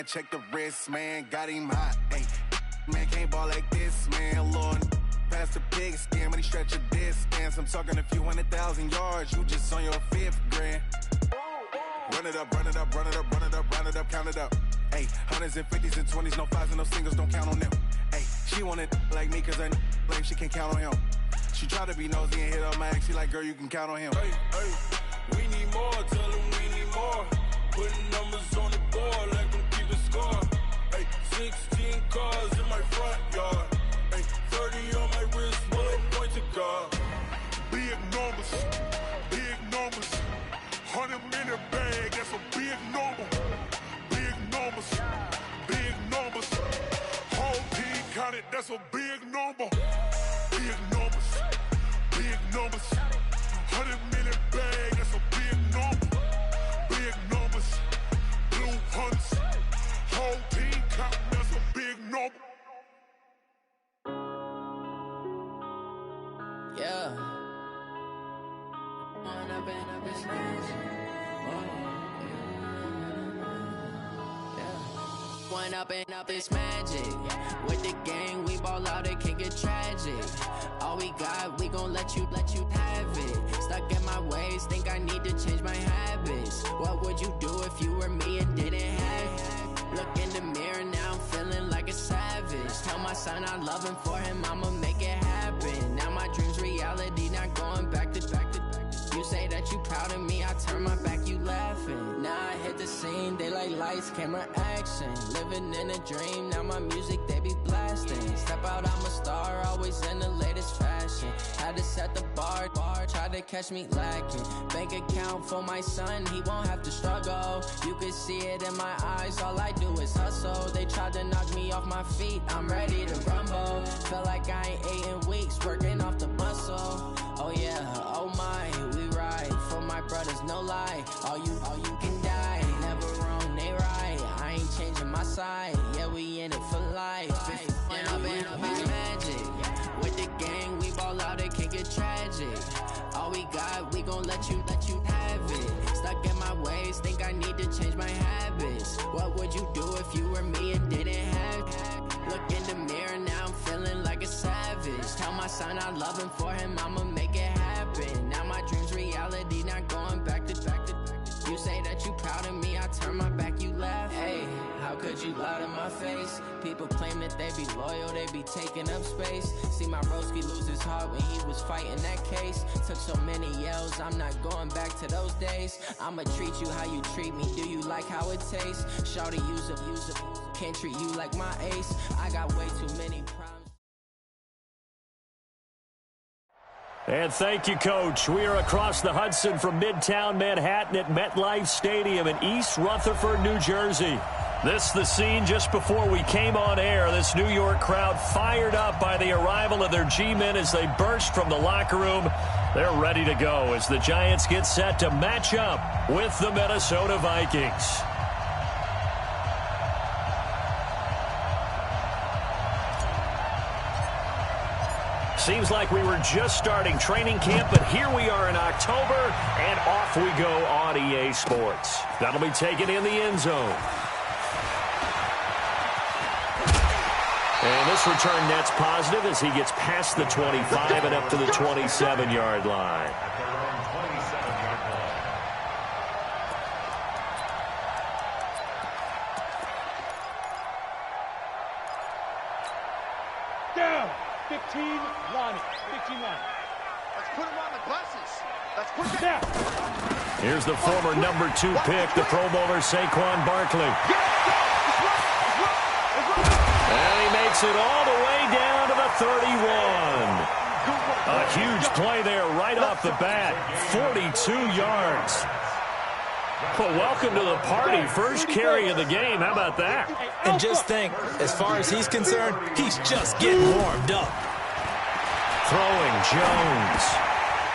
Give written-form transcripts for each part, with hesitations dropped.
man. Check the wrist, man. Got him hot. Hey, man can't ball like this, man. Lord, past the pig skin when he stretch a distance. I'm talking a few 100,000 yards. You just on your 5th grand. Run it up, run it up, run it up, run it up, run it up, count it up. Hey, hundreds and 50s and 20s, no 5s and no singles, don't count on them. Hey, she wanted like me cause her blame, she can't count on him. She tried to be nosy and hit up my ex, she like, girl, you can count on him. Hey, hey, we need more, tell them we need more. Putting numbers on the board, let them keep it score. Hey, 16 cars in my front yard. Hey, 30 on my wrist, bullet point to God. Big numbers, big numbers. 100-minute bag, that's a big number. Big numbers, big numbers. Whole team counted, that's a big number. Big numbers, big numbers. 100-minute bag, that's a big number. Big numbers, blue hunts. Whole team counting, that's a big number. Yeah. One up and up is magic. With the gang, we ball out, it can get tragic. All we got, we gon' let you have it. Stuck in my ways, think I need to change my habits. What would you do if you were me and didn't have it? Look in the mirror, now I'm feeling like a savage. Tell my son I love him, for him I'ma make it happen. Now my dream's reality, not going back to. You say that you proud of me, I turn my back, you laughing. Now I hit the scene, they like lights, camera, action. Living in a dream, now my music, they be blasting. Step out, I'm a star, always in the latest fashion. Had to set the bar, try to catch me lacking. Bank account for my son, he won't have to struggle. You can see it in my eyes, all I do is hustle. They tried to knock me off my feet, I'm ready to rumble. Feel like I ain't ate in weeks, working off the muscle. Oh yeah, oh my, we ride for my brothers, no lie. All you can die, never wrong, they right. I ain't changing my side, yeah, we in it for life. When up and up is magic. With the gang, we ball out, it can get tragic. All we got, we gon' let you have it. Stuck in my ways, think I need to change my habits. What would you do if you were me and didn't have it? Look in the mirror, now I'm feeling like a savage. Tell my son I love him, for him I'ma make it happen. Now my dream's reality, not going back to. You say that you proud of me, I turn my back, you laugh. Hey, how could you lie to my face? People claim that they be loyal, they be taking up space. See my broski lose his heart when he was fighting that case. Took so many yells, I'm not going back to those days. I'ma treat you how you treat me, do you like how it tastes? Shawty, use a, can't treat you like my ace. I got way too many problems. And thank you, Coach. We are across the Hudson from Midtown Manhattan at MetLife Stadium in East Rutherford, New Jersey. This the scene just before we came on air. This New York crowd fired up by the arrival of their G-men as they burst from the locker room. They're ready to go as the Giants get set to match up with the Minnesota Vikings. Seems like we were just starting training camp, but here we are in October, and off we go on EA Sports. That'll be taken in the end zone. And this return net's positive as he gets past the 25 and up to the 27-yard line. Down. 15 line. 15 line. Let's put him on the buses. Let's put him down. Here's the former number 2 pick, the Pro Bowler Saquon Barkley. And he makes it all the way down to the 31. A huge play there right off the bat. 42 yards. Well, welcome to the party. First carry of the game. How about that? And just think, as far as he's concerned, he's just getting warmed up. Throwing Jones.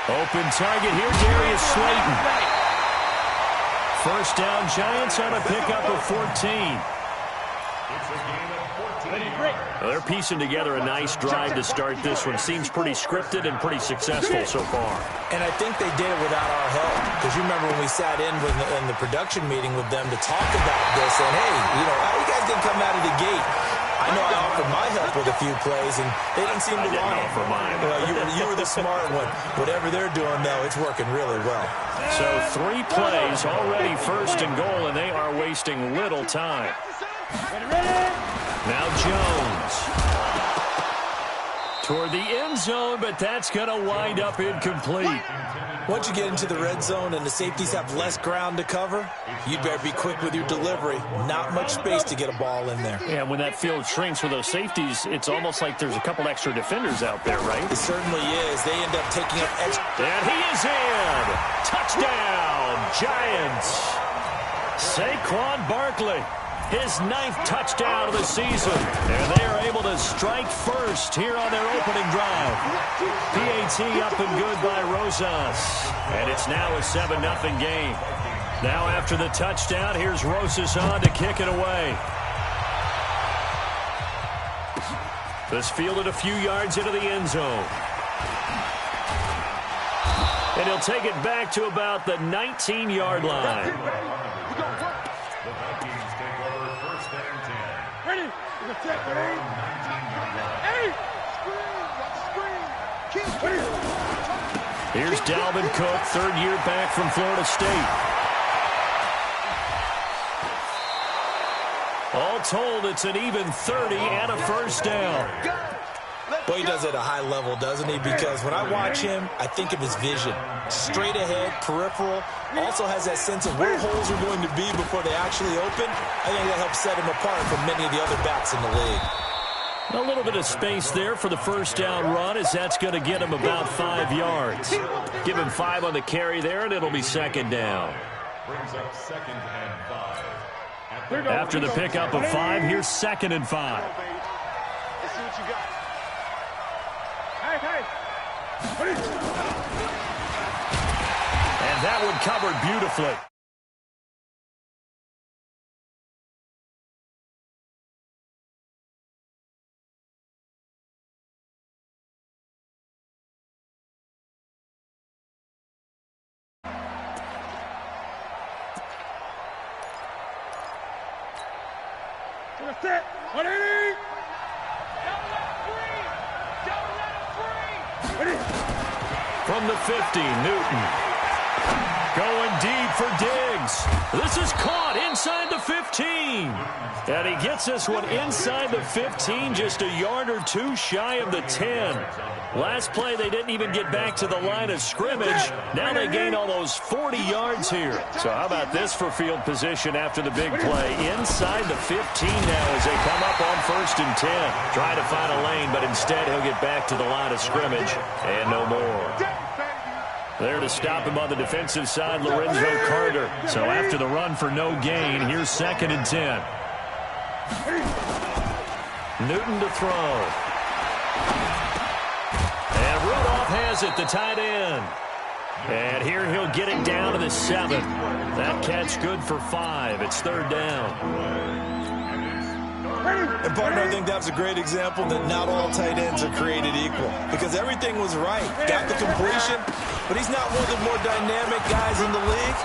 Open target here, Darius Slayton. First down, Giants on a pickup of 14. It's a game of 14. Well, they're piecing together a nice drive to start this one. Seems pretty scripted and pretty successful so far. And I think they did it without our help. Because you remember when we sat in the production meeting with them to talk about this, and hey, how you guys didn't come out of the gate? I know I offered my help with a few plays, and they didn't seem to want it. Offer mine. Well, you were the smart one. Whatever they're doing, though, it's working really well. So 3 plays, already first and goal, and they are wasting little time. Now Jones. Toward the end zone, but that's going to wind up incomplete. Once you get into the red zone and the safeties have less ground to cover, you'd better be quick with your delivery. Not much space to get a ball in there. Yeah, when that field shrinks for those safeties, it's almost like there's a couple extra defenders out there, right? It certainly is. They end up taking up extra. And he is in. Touchdown, Giants. Saquon Barkley. His 9th touchdown of the season. And they are able to strike first here on their opening drive. PAT up and good by Rosas. And it's now a 7-0 game. Now after the touchdown, here's Rosas on to kick it away. This fielded a few yards into the end zone. And he'll take it back to about the 19-yard line. Here's Dalvin Cook, 3rd year back from Florida State. All told, it's an even 30 and a first down. Boy, he does it at a high level, doesn't he? Because when I watch him, I think of his vision. Straight ahead, peripheral. Also has that sense of where holes are going to be before they actually open. I think that helps set him apart from many of the other backs in the league. A little bit of space there for the first down run, as that's going to get him about 5 yards. Give him 5 on the carry there, and it'll be 2nd down. Brings up 2nd and 5. After the pickup of 5, here's 2nd and 5. Let's see what you got. And that one covered beautifully. Set. 180. From the 50, Newton. Going deep for Diggs. This is caught inside the 15. And he gets this one inside the 15, just a yard or 2 shy of the 10. Last play, they didn't even get back to the line of scrimmage. Now they gain almost 40 yards here. So how about this for field position after the big play? Inside the 15 now as they come up on 1st and 10. Trying to find a lane, but instead he'll get back to the line of scrimmage. And no more. There to stop him on the defensive side, Lorenzo Carter. So after the run for no gain, here's 2nd and 10. Newton to throw. And Rudolph has it, the tight end. And here he'll get it down to the 7. That catch good for 5. It's 3rd down. And, partner, I think that was a great example that not all tight ends are created equal. Because everything was right. Got the completion, but he's not one of the more dynamic guys in the league.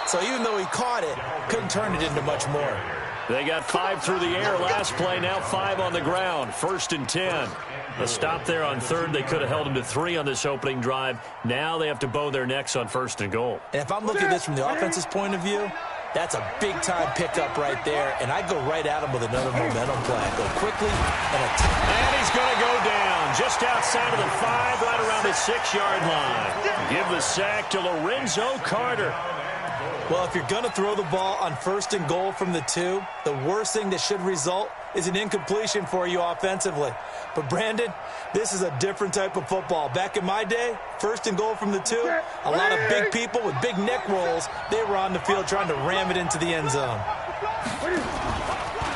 So even though he caught it, couldn't turn it into much more. They got 5 through the air last play, now 5 on the ground. 1st and 10. A stop there on 3rd. They could have held him to 3 on this opening drive. Now they have to bow their necks on 1st and goal. And if I'm looking at this from the offense's point of view, that's a big-time pickup right there, and I go right at him with another momentum play. I go quickly and attack. And he's going to go down just outside of the 5, right around the 6-yard line. Give the sack to Lorenzo Carter. Well, if you're going to throw the ball on 1st and goal from the 2, the worst thing that should result is an incompletion for you offensively. But, Brandon, this is a different type of football. Back in my day, 1st and goal from the 2, a lot of big people with big neck rolls, they were on the field trying to ram it into the end zone.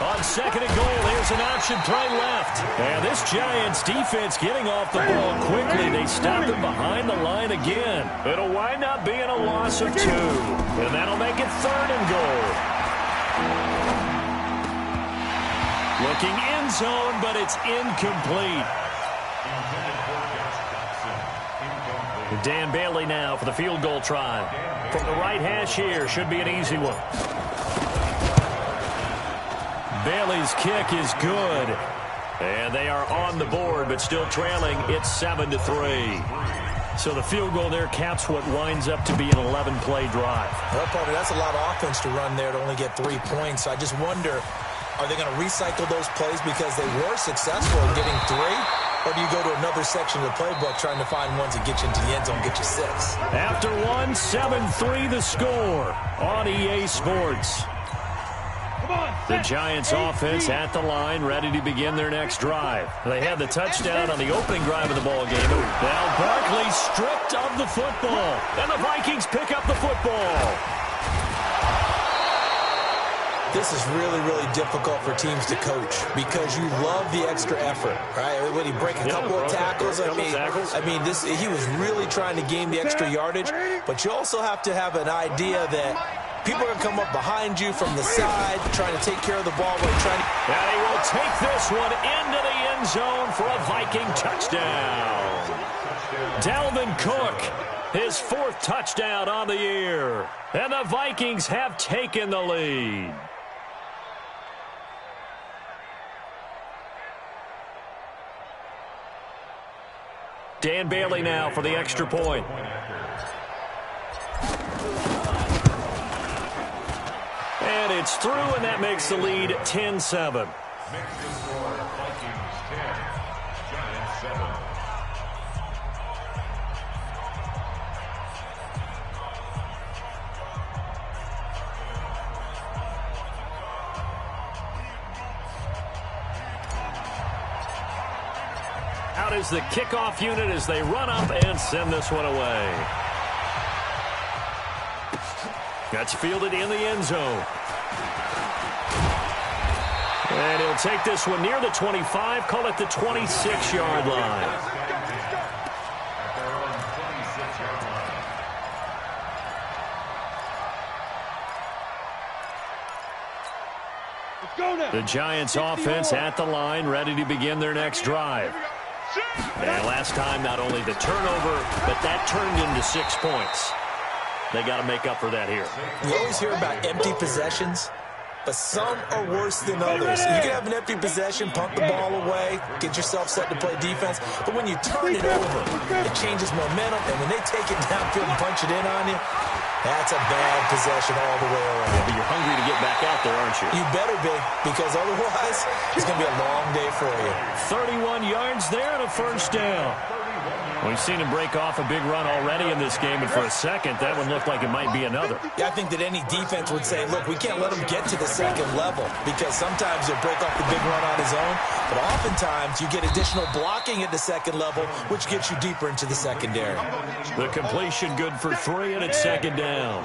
On 2nd and goal, here's an option play left. And this Giants defense getting off the ball quickly. They stop him behind the line again. It'll wind up being a loss of 2. And that'll make it 3rd and goal. Looking end zone, but it's incomplete. Dan Bailey now for the field goal try. From the right hash here, should be an easy one. Bailey's kick is good. And they are on the board, but still trailing. It's 7-3. So the field goal there caps what winds up to be an 11-play drive. Well, Parker, that's a lot of offense to run there to only get 3 points. I just wonder, are they going to recycle those plays because they were successful in getting 3? Or do you go to another section of the playbook trying to find ones that get you into the end zone, get you 6? After 1, 7-3 the score on EA Sports. The Giants offense at the line, ready to begin their next drive. They had the touchdown on the opening drive of the ball game. Now Barkley stripped of the football, and the Vikings pick up the football. This is really, really difficult for teams to coach because you love the extra effort, right? When he break a couple of tackles, he was really trying to gain the extra yardage, but you also have to have an idea that people are going to come up behind you from the side, trying to take care of the ball. And he will take this one into the end zone for a Viking touchdown. Dalvin Cook, his 4th touchdown on the year. And the Vikings have taken the lead. Dan Bailey now for the extra point. And it's through, and that makes the lead 10-7. Out is the kickoff unit as they run up and send this one away. That's fielded in the end zone. And he'll take this one near the 25, call it the 26-yard line. The Giants offense at the line, ready to begin their next drive. And last time, not only the turnover, but that turned into 6 points. They got to make up for that here. We always hear about empty possessions, but some are worse than others. You can have an empty possession, punt the ball away, get yourself set to play defense, but when you turn it over, it changes momentum, and when they take it downfield and punch it in on you, that's a bad possession all the way around. Yeah, but you're hungry to get back out there, aren't you? You better be, because otherwise, it's going to be a long day for you. 31 yards there and a first down. We've seen him break off a big run already in this game, and for a second, that one looked like it might be another. Yeah, I think that any defense would say, look, we can't let him get to the second level, because sometimes he'll break off the big run on his own, but oftentimes you get additional blocking at the second level, which gets you deeper into the secondary. The completion good for 3, and it's second down.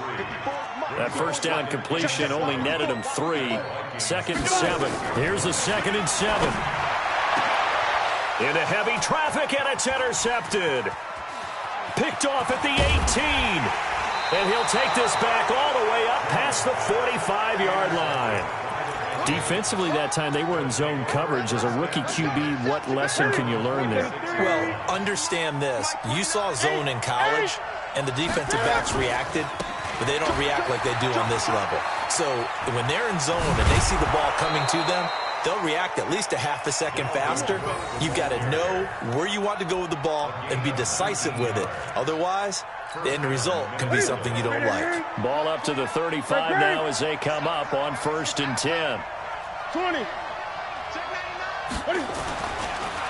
That first down completion only netted him 3. 2nd and 7. Here's the 2nd and 7. Into heavy traffic, and it's intercepted. Picked off at the 18. And he'll take this back all the way up past the 45-yard line. Defensively that time, they were in zone coverage. As a rookie QB, what lesson can you learn there? Well, understand this. You saw zone in college, and the defensive backs reacted, but they don't react like they do on this level. So when they're in zone and they see the ball coming to them, they'll react at least a half a second faster. You've got to know where you want to go with the ball and be decisive with it. Otherwise, the end result can be something you don't like. Ball up to the 35 now as they come up on 1st and 10. 20.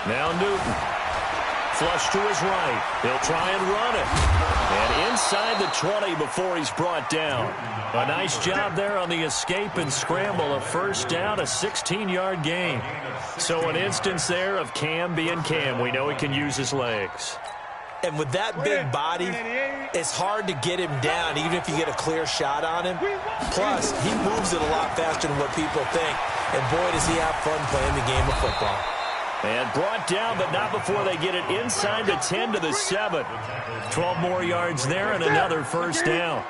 Now Newton. Flush to his right. He'll try and run it. And inside the 20 before he's brought down. A nice job there on the escape and scramble. A first down, a 16-yard gain. So an instance there of Cam being Cam. We know he can use his legs. And with that big body, it's hard to get him down, even if you get a clear shot on him. Plus, he moves it a lot faster than what people think. And boy, does he have fun playing the game of football. And brought down, but not before they get it inside the 10 to the 7. 12 more yards there and another first down.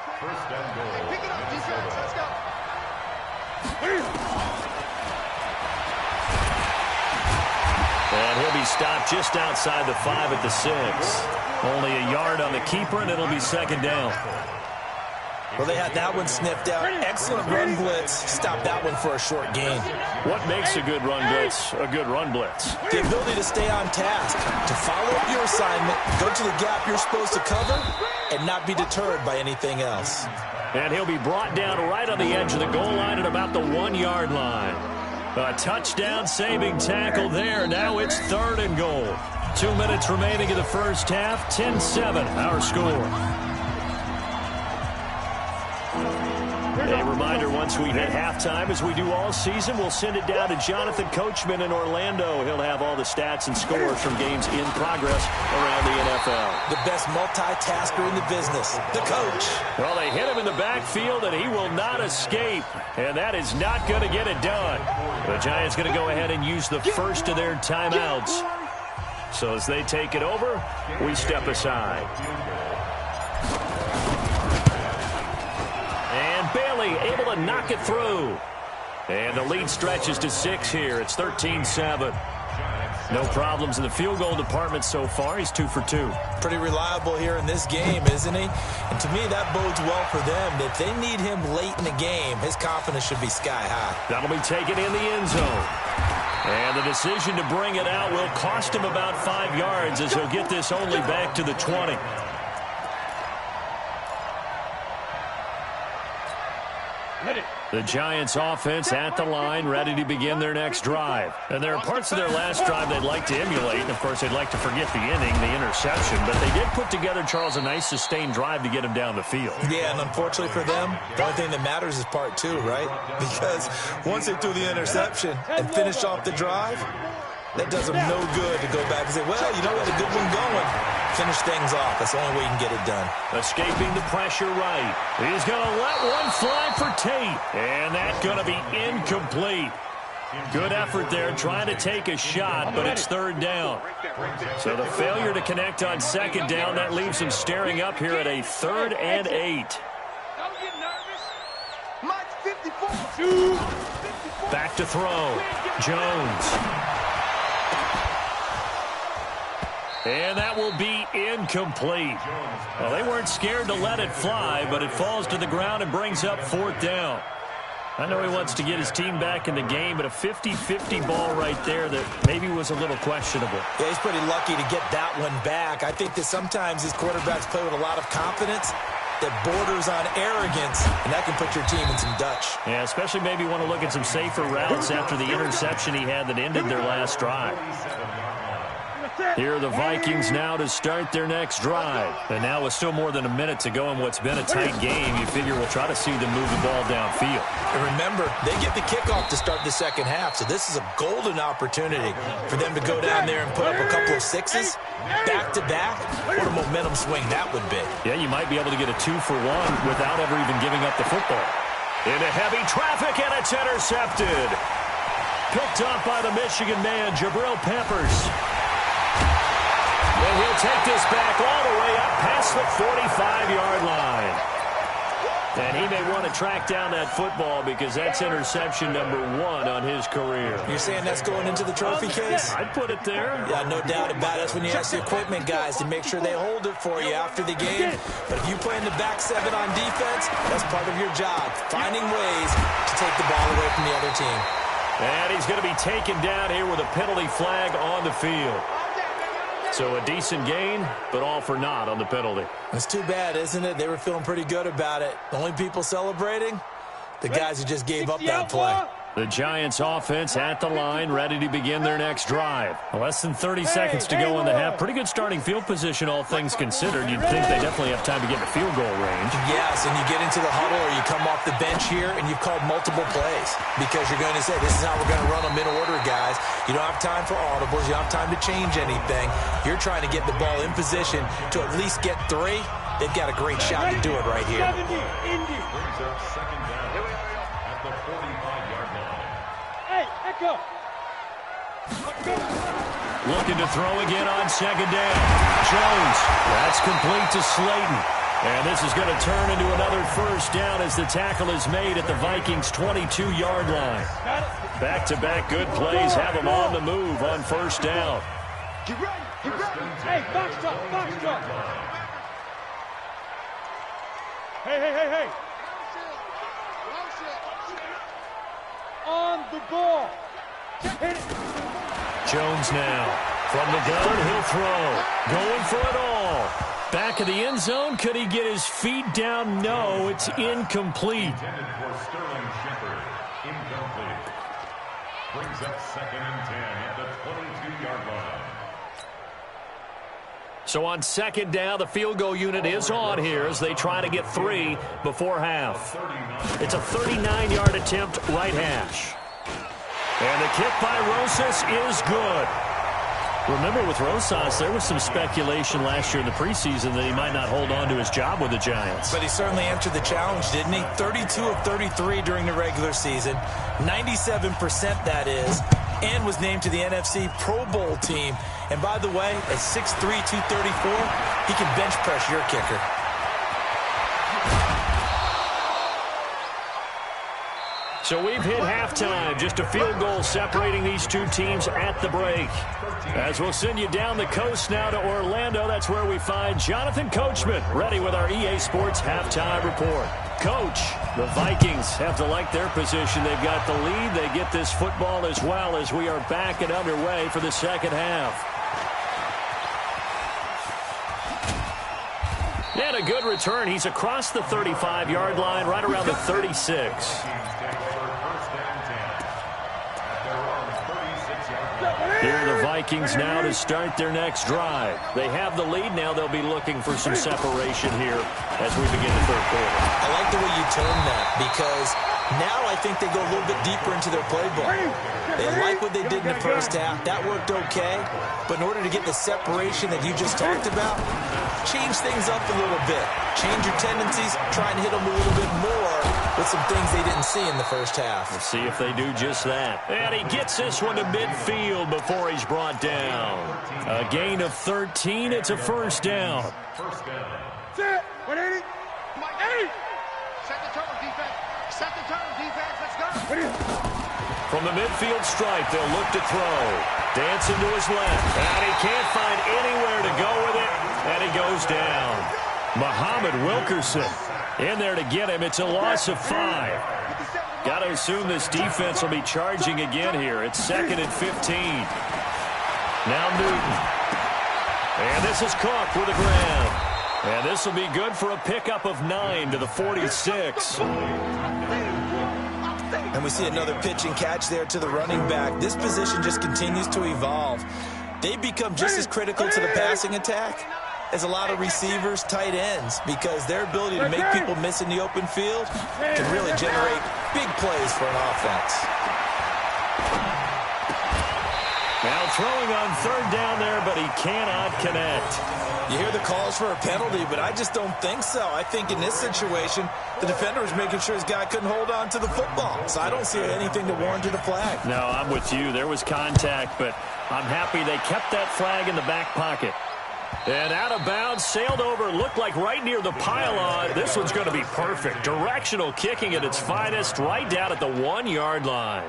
And he'll be stopped just outside the 5 at the 6. Only a yard on the keeper, and it'll be second down. Well, they had that one sniffed out. Excellent run blitz. Stop that one for a short gain. What makes a good run blitz a good run blitz? The ability to stay on task, to follow up your assignment, go to the gap you're supposed to cover, and not be deterred by anything else. And he'll be brought down right on the edge of the goal line at about the 1-yard line. A touchdown-saving tackle there. Now it's 3rd and goal. 2 minutes remaining in the first half. 10-7, our score. A reminder, once we hit halftime, as we do all season, we'll send it down to Jonathan Coachman in Orlando. He'll have all the stats and scores from games in progress around the NFL. The best multitasker in the business, the coach. Well, they hit him in the backfield, and he will not escape. And that is not going to get it done. The Giants going to go ahead and use the first of their timeouts. So as they take it over, we step aside. And Bailey able to knock it through. And the lead stretches to 6 here. It's 13-7. No problems in the field goal department so far. He's 2 for 2. Pretty reliable here in this game, isn't he? And to me, that bodes well for them. If they need him late in the game, his confidence should be sky high. That'll be taken in the end zone. And the decision to bring it out will cost him about 5 yards as he'll get this only back to the 20. The Giants offense at the line, ready to begin their next drive. And there are parts of their last drive they'd like to emulate. And, of course, they'd like to forget the inning, the interception. But they did put together, Charles, a nice sustained drive to get him down the field. Yeah, and unfortunately for them, the only thing that matters is part 2, right? Because once they threw the interception and finished off the drive, that does them no good to go back and say, well, you know what, a good one going. Finish things off. That's the only way you can get it done. Escaping the pressure right. He's going to let one fly for Tate. And that's going to be incomplete. Good effort there trying to take a shot, but it's 3rd down. So the failure to connect on 2nd down, that leaves him staring up here at a 3rd and 8. Back to throw. Jones. And that will be incomplete. Well, they weren't scared to let it fly, but it falls to the ground and brings up 4th down. I know he wants to get his team back in the game, but a 50-50 ball right there that maybe was a little questionable. Yeah, he's pretty lucky to get that one back. I think that sometimes these quarterbacks play with a lot of confidence that borders on arrogance, and that can put your team in some Dutch. Yeah, especially maybe want to look at some safer routes after the interception he had that ended their last drive. Here are the Vikings now to start their next drive. And now with still more than a minute to go in what's been a tight game, you figure we'll try to see them move the ball downfield. And remember, they get the kickoff to start the second half, so this is a golden opportunity for them to go down there and put up a couple of 6s back-to-back. What a momentum swing that would be. Yeah, you might be able to get a 2-for-1 without ever even giving up the football. Into heavy traffic, and it's intercepted. Picked up by the Michigan man, Jabril Peppers. And he'll take this back all the way up past the 45-yard line. And he may want to track down that football because that's interception number 1 on his career. You're saying that's going into the trophy case? I'd put it there. Yeah, no doubt about it. That's when you ask the equipment guys to make sure they hold it for you after the game. But if you play in the back 7 on defense, that's part of your job, finding ways to take the ball away from the other team. And he's going to be taken down here with a penalty flag on the field. So a decent gain, but all for naught on the penalty. It's too bad, isn't it? They were feeling pretty good about it. The only people celebrating, the guys who just gave up that play. The Giants offense at the line, ready to begin their next drive. Less than 30 seconds to go in the half. Pretty good starting field position, all things considered. You'd think they definitely have time to get in the field goal range. Yes, and you get into the huddle or you come off the bench here and you've called multiple plays because you're going to say, this is how we're going to run them in order, guys. You don't have time for audibles. You don't have time to change anything. You're trying to get the ball in position to at least get 3. They've got a great shot to do it right here. Looking to throw again on 2nd down. Jones, that's complete to Slayton. And this is going to turn into another first down as the tackle is made at the Vikings' 22-yard line. Back-to-back good plays have them on the move on first down. Get ready, get ready. Hey, box truck. Hey. On the ball. Hit it. Jones now. From the gun, he'll throw. Going for it all. Back of the end zone. Could he get his feet down? No, it's incomplete. Intended for Sterling Shepard. Incomplete. Brings up 2nd and 10 at the 22-yard line. So on 2nd down, the field goal unit is on here as they try to get 3 before half. It's a 39-yard attempt, right hash. And the kick by Rosas is good. Remember, with Rosas, there was some speculation last year in the preseason that he might not hold on to his job with the Giants. But he certainly answered the challenge, didn't he? 32 of 33 during the regular season, 97% that is, and was named to the NFC Pro Bowl team. And by the way, at 6'3", 234, he can bench press your kicker. So we've hit halftime. Just a field goal separating these two teams at the break. As we'll send you down the coast now to Orlando, that's where we find Jonathan Coachman, ready with our EA Sports halftime report. Coach, the Vikings have to like their position. They've got the lead. They get this football as well as we are back and underway for the second half. And a good return. He's across the 35-yard line, right around the 36. Here are the Vikings now to start their next drive. They have the lead. Now they'll be looking for some separation here as we begin the third quarter. I like the way you term that because now I think they go a little bit deeper into their playbook. They like what they did in the first half. That worked okay. But in order to get the separation that you just talked about, change things up a little bit. Change your tendencies. Try and hit them a little bit more with some things they didn't see in the first half. Let's see if they do just that. And he gets this one to midfield before he's brought down. A gain of 13. It's a first down. Set. 180. 80. Set the tone, defense. Set the tone, defense. Let's go. From the midfield stripe, they'll look to throw. Dancing to his left. And he can't find anywhere to go with it. And he goes down. Muhammad Wilkerson in there to get him. It's a loss of 5. Got to assume this defense will be charging again here. It's 2nd and 15. Now Newton. And this is Cook with a grab. And this will be good for a pickup of 9 to the 46. And we see another pitch and catch there to the running back. This position just continues to evolve. They become just as critical to the passing attack as a lot of receivers, tight ends, because their ability to make people miss in the open field can really generate big plays for an offense. Now throwing on 3rd down there, but he cannot connect. You hear the calls for a penalty, but I just don't think so. I think in this situation, the defender was making sure his guy couldn't hold on to the football. So I don't see anything that warranted a flag. No, I'm with you. There was contact, but I'm happy they kept that flag in the back pocket. And out of bounds, sailed over, looked like right near the pylon. This one's going to be perfect. Directional kicking at its finest, right down at the 1-yard line.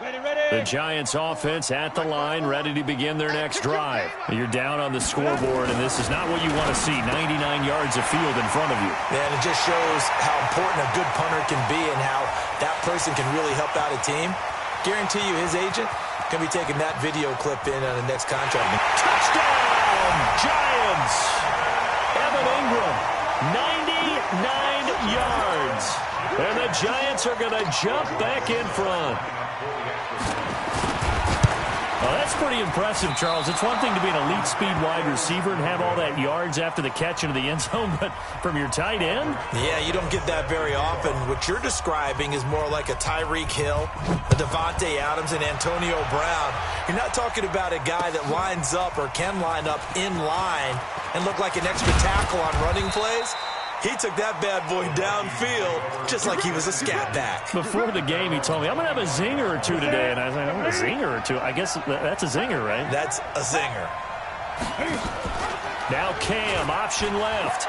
Ready. The Giants offense at the line, ready to begin their next drive. You're down on the scoreboard, and this is not what you want to see, 99 yards of field in front of you. And it just shows how important a good punter can be and how that person can really help out a team. Guarantee you his agent can be taking that video clip in on the next contract. Touchdown, Giants! Evan Ingram, 99 yards. And the Giants are going to jump back in front. Well, that's pretty impressive, Charles. It's one thing to be an elite speed wide receiver and have all that yards after the catch into the end zone, but from your tight end? Yeah, you don't get that very often. What you're describing is more like a Tyreek Hill, a Devontae Adams, and Antonio Brown. You're not talking about a guy that lines up or can line up in line and look like an extra tackle on running plays. He took that bad boy downfield just like he was a scat back. Before the game, he told me, I'm going to have a zinger or two today. And I was like, a zinger or two? I guess that's a zinger, right? That's a zinger. Now Cam, option left.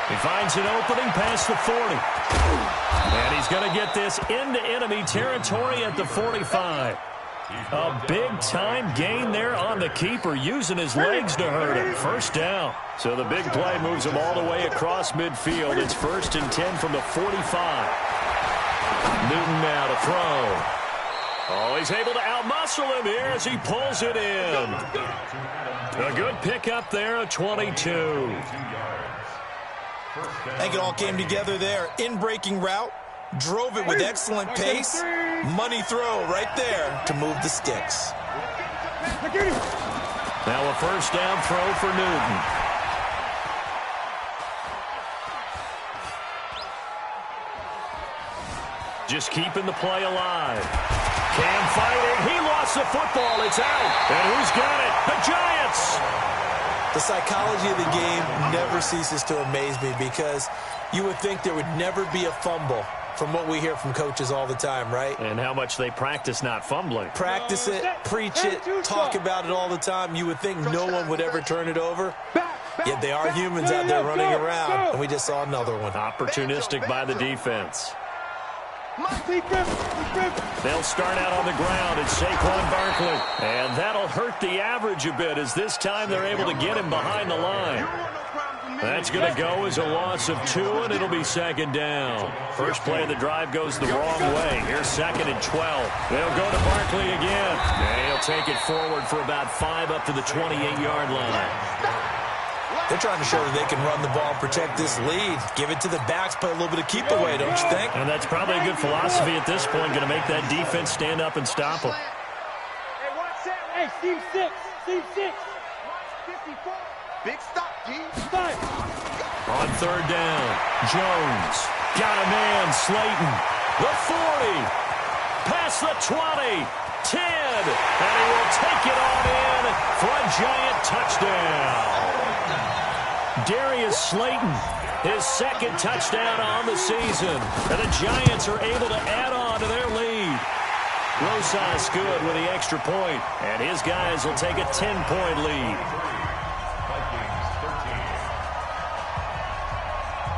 He finds an opening past the 40. And he's going to get this into enemy territory at the 45. A big-time gain there on the keeper, using his legs to hurt him. First down. So the big play moves him all the way across midfield. It's 1st and 10 from the 45. Newton now to throw. Oh, he's able to outmuscle him here as he pulls it in. A good pickup there, a 22. I think it all came together there. In-breaking route, drove it with excellent pace. Money throw right there to move the sticks. Now a first down throw for Newton. Just keeping the play alive. Cam fighting. He lost the football. It's out. And who's got it? The Giants. The psychology of the game never ceases to amaze me because you would think there would never be a fumble from what we hear from coaches all the time, right? And how much they practice not fumbling. Practice it, preach it, talk about it all the time. You would think no one would ever turn it over. Yet they are humans out there running around, and we just saw another one. Opportunistic by the defense. They'll start out on the ground. It's Saquon Barkley. And that'll hurt the average a bit as this time they're able to get him behind the line. That's going to go as a loss of 2, and it'll be 2nd down. First play of the drive goes the wrong way. Here's 2nd and 12. They'll go to Barkley again. And he'll take it forward for about 5 up to the 28-yard line. They're trying to show that they can run the ball and protect this lead. Give it to the backs, play a little bit of keep away, don't you think? And that's probably a good philosophy at this point, going to make that defense stand up and stop them. Hey, watch that. Hey, Steve 6. Steve 6. 54. Big stop, G. 5. On 3rd down, Jones. Got a man, Slayton. The 40. Past the 20. 10. And he will take it on in for a Giant touchdown. Darius Slayton, his 2nd touchdown on the season. And the Giants are able to add on to their lead. Rosas good with the extra point. And his guys will take a 10-point lead.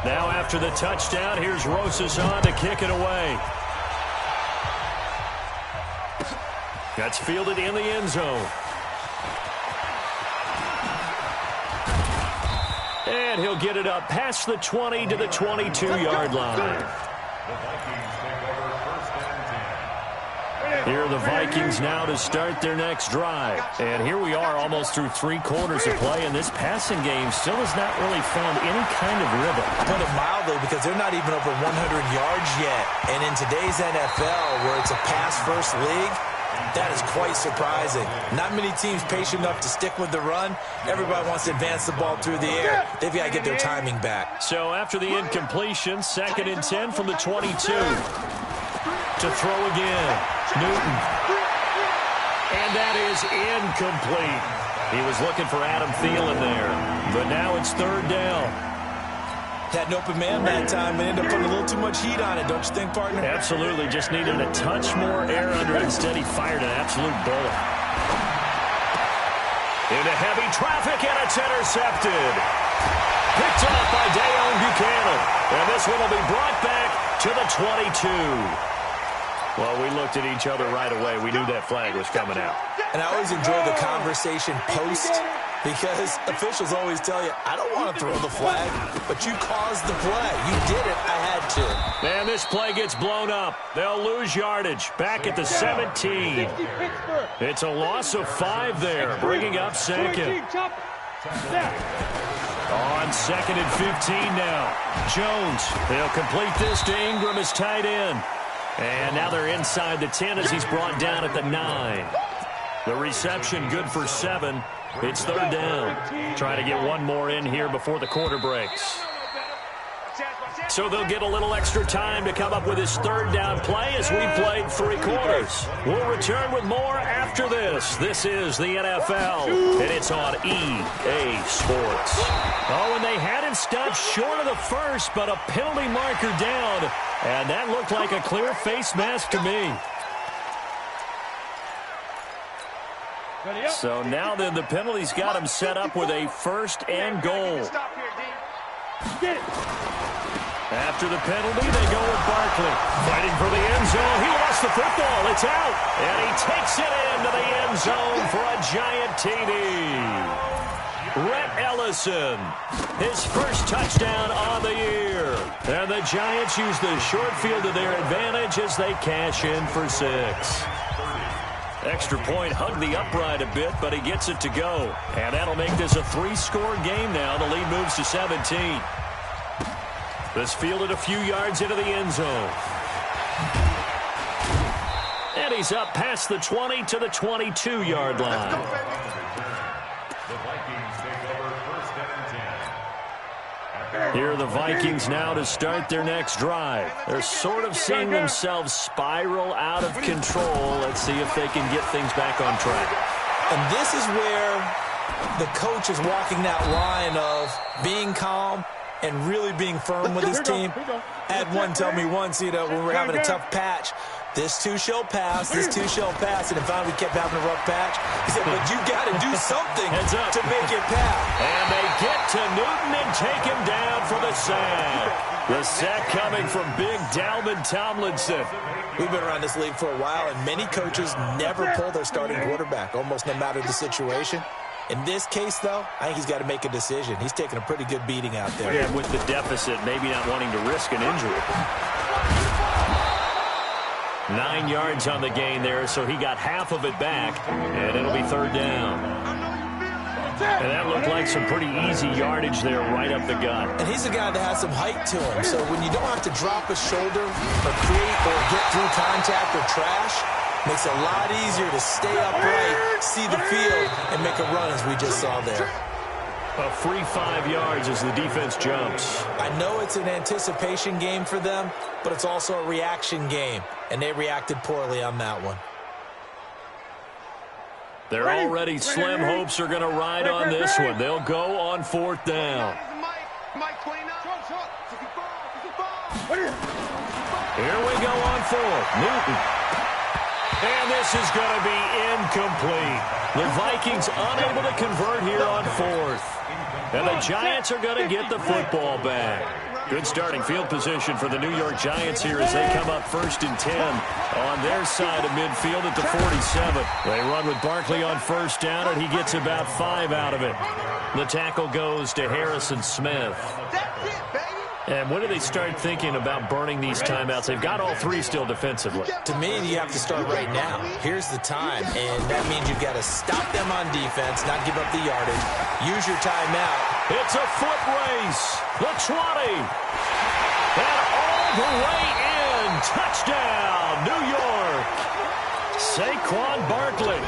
Now after the touchdown, here's Rosas on to kick it away. That's fielded in the end zone. And he'll get it up past the 20 to the 22-yard line. Here are the Vikings now to start their next drive. And here we are almost through 3 quarters of play, and this passing game still has not really found any kind of rhythm. Put it mildly, because they're not even over 100 yards yet. And in today's NFL, where it's a pass-first league, that is quite surprising. Not many teams patient enough to stick with the run. Everybody wants to advance the ball through the air. They've got to get their timing back. So after the incompletion, 2nd and 10 from the 22. To throw again, Newton. And that is incomplete. He was looking for Adam Thielen there. But now it's 3rd down. Had an open man that time, but ended up putting a little too much heat on it, don't you think, partner? Absolutely. Just needed a touch more air under it. Instead, he fired an absolute bullet. Into heavy traffic, and it's intercepted. Picked off by Dayon Buchanan. And this one will be brought back to the 22. Well, we looked at each other right away. We knew that flag was coming out. And I always enjoy the conversation post, because officials always tell you, I don't want to throw the flag, but you caused the play. You did it. I had to. And this play gets blown up. They'll lose yardage. Back at the 17. It's a loss of 5 there, bringing up 2nd. On 2nd and 15 now. Jones, they'll complete this to Ingram as tight end. And now they're inside the 10 as he's brought down at the 9. The reception good for 7. It's 3rd down. Trying to get one more in here before the quarter breaks. So they'll get a little extra time to come up with his 3rd down play as we played 3 quarters. We'll return with more after this. This is the NFL, and it's on EA Sports. Oh, and they had him stopped short of the first, but a penalty marker down, and that looked like a clear face mask to me. So now then the penalty's got him set up with a 1st and goal. After the penalty, they go with Barkley. Fighting for the end zone. He lost the football. It's out. And he takes it into the end zone for a giant TD. Rhett Ellison, his first touchdown on the year. And the Giants use the short field to their advantage as they cash in for 6. Extra point hugged the upright a bit, but he gets it to go. And that'll make this a 3-score game now. The lead moves to 17. This fielded a few yards into the end zone. And he's up past the 20 to the 22-yard line. The Vikings take over 1st and 10. Here are the Vikings now to start their next drive. They're sort of seeing themselves spiral out of control. Let's see if they can get things back on track. And this is where the coach is walking that line of being calm and really being firm with his team. I had one tell me once, when we're having a tough patch, this too shall pass, this too shall pass. And finally we kept having a rough patch. He said, but you got to do something to make it pass. And they get to Newton and take him down for the sack. The sack coming from big Dalvin Tomlinson. We've been around this league for a while, and many coaches never pull their starting quarterback, almost no matter the situation. In this case, though, I think he's got to make a decision. He's taking a pretty good beating out there. Yeah, with the deficit, maybe not wanting to risk an injury. 9 yards on the gain there, so he got half of it back, and it'll be 3rd down. And that looked like some pretty easy yardage there right up the gut. And he's a guy that has some height to him, so when you don't have to drop a shoulder or create or get through contact or trash, makes it a lot easier to stay upright, see the field, and make a run as we just saw there. A free 5 yards as the defense jumps. I know it's an anticipation game for them, but it's also a reaction game, and they reacted poorly on that one. They're already slim hopes are going to ride on this one. They'll go on 4th down. Here we go on 4th. Newton. And this is going to be incomplete. The Vikings unable to convert here on 4th. And the Giants are going to get the football back. Good starting field position for the New York Giants here as they come up 1st and 10 on their side of midfield at the 47. They run with Barkley on 1st down, and he gets about 5 out of it. The tackle goes to Harrison Smith. And when do they start thinking about burning these timeouts? They've got all 3 still defensively. To me, you have to start right now. Here's the time, and that means you've got to stop them on defense, not give up the yardage. Use your timeout. It's a foot race. The 20. And all the way in. Touchdown, New York. Saquon Barkley,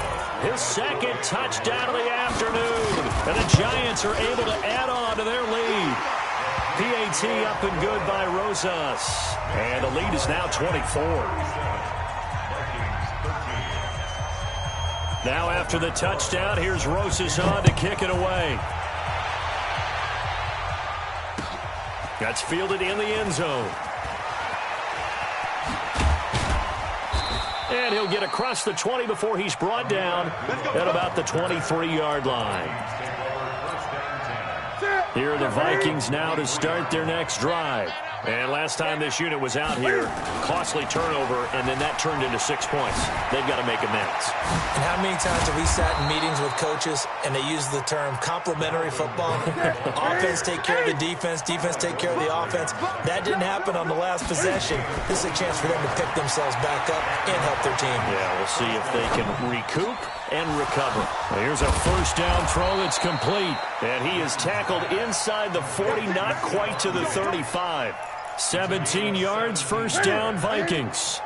his 2nd touchdown of the afternoon. And the Giants are able to add on to their lead. PAT up and good by Rosas. And the lead is now 24. Now after the touchdown, here's Rosas on to kick it away. That's fielded in the end zone. And he'll get across the 20 before he's brought down at about the 23-yard line. Here are the Vikings now to start their next drive. And last time this unit was out here, costly turnover, and then that turned into 6 points. They've got to make amends. And how many times have we sat in meetings with coaches and they use the term complementary football? Offense take care of the defense, defense take care of the offense. That didn't happen on the last possession. This is a chance for them to pick themselves back up and help their team. Yeah, we'll see if they can recoup and recover. Here's a 1st down throw that's complete. And he is tackled inside the 40, not quite to the 35. 17 yards, 1st down, Vikings.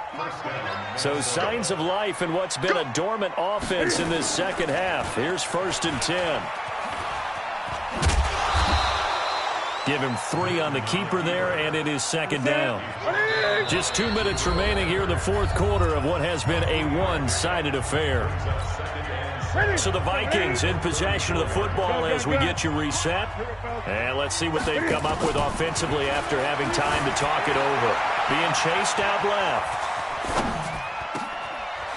So signs of life in what's been a dormant offense in this 2nd half. Here's 1st and 10. Give him 3 on the keeper there, and it is 2nd down. Just 2 minutes remaining here in the 4th quarter of what has been a one-sided affair. So the Vikings in possession of the football as we get you reset. And let's see what they've come up with offensively after having time to talk it over. Being chased out left.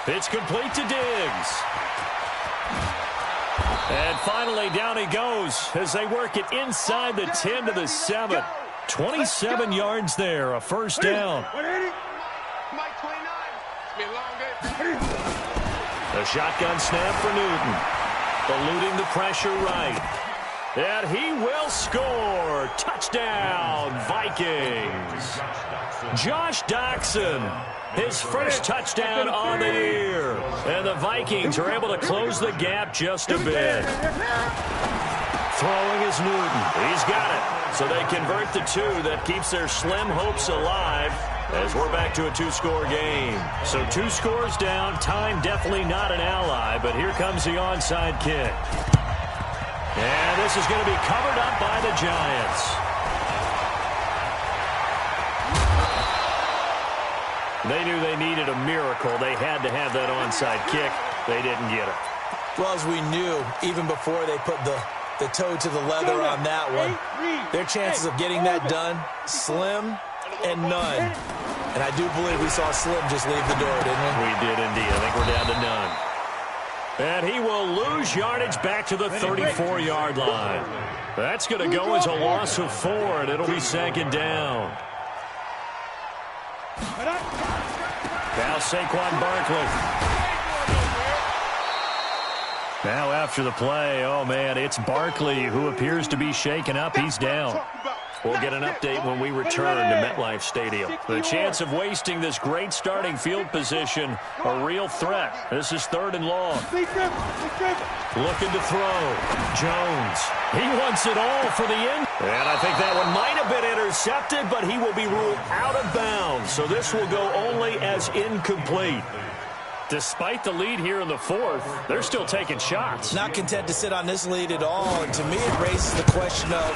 It's complete to Diggs. And finally, down he goes as they work it inside the 10 to the 7. 27 yards there, a first down. The shotgun snap for Newton. Eluding the pressure right. And he will score. Touchdown, Vikings. Josh Doxson, his first touchdown on the year. And the Vikings are able to close the gap just a bit. Throwing is Newton. He's got it. So they convert the 2. That keeps their slim hopes alive as we're back to a 2-score game. So 2 scores down. Time definitely not an ally, but here comes the onside kick. And this is going to be covered up by the Giants. They knew they needed a miracle. They had to have that onside kick. They didn't get it. Well, as we knew, even before they put the toe to the leather on that one, their chances of getting that done, slim and none. And I do believe we saw Slim just leave the door, didn't we? We did indeed. I think we're down to none. And he will lose yardage back to the 34-yard line. That's going to go as a loss of 4, and it'll be 2nd down. Now Saquon Barkley. Now after the play, oh man, it's Barkley who appears to be shaken up. He's down. We'll get an update when we return to MetLife Stadium. The chance of wasting this great starting field position, a real threat. This is 3rd and long. Looking to throw. Jones. He wants it all for the end. And I think that one might have been intercepted, but he will be ruled out of bounds. So this will go only as incomplete. Despite the lead here in the 4th, they're still taking shots. Not content to sit on this lead at all. And to me, it raises the question of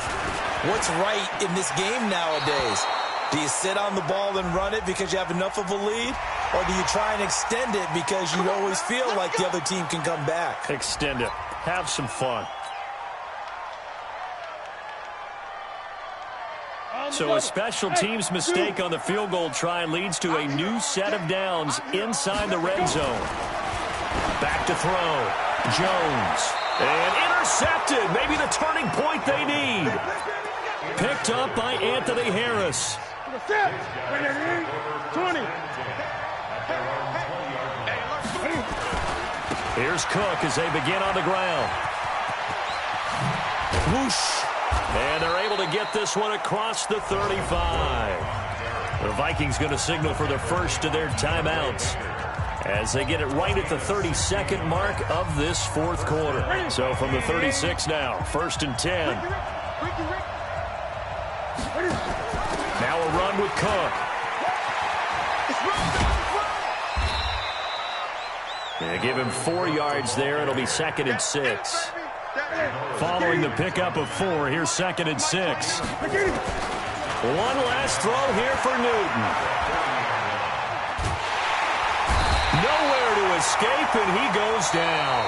what's right in this game nowadays. Do you sit on the ball and run it because you have enough of a lead? Or do you try and extend it because you always feel like the other team can come back? Extend it. Have some fun. So a special teams mistake on the field goal try leads to a new set of downs inside the red zone. Back to throw. Jones. And intercepted. Maybe the turning point they need. Picked up by Anthony Harris. 20. Here's Cook as they begin on the ground. Whoosh. And they're able to get this one across the 35. The Vikings going to signal for the first of their timeouts as they get it right at the 32nd mark of this 4th quarter. So from the 36 now, 1st and 10. Now a run with Cook. They give him 4 yards there. It'll be 2nd and 6. Following the pickup of 4, here's 2nd and 6. One last throw here for Newton. Nowhere to escape, and he goes down.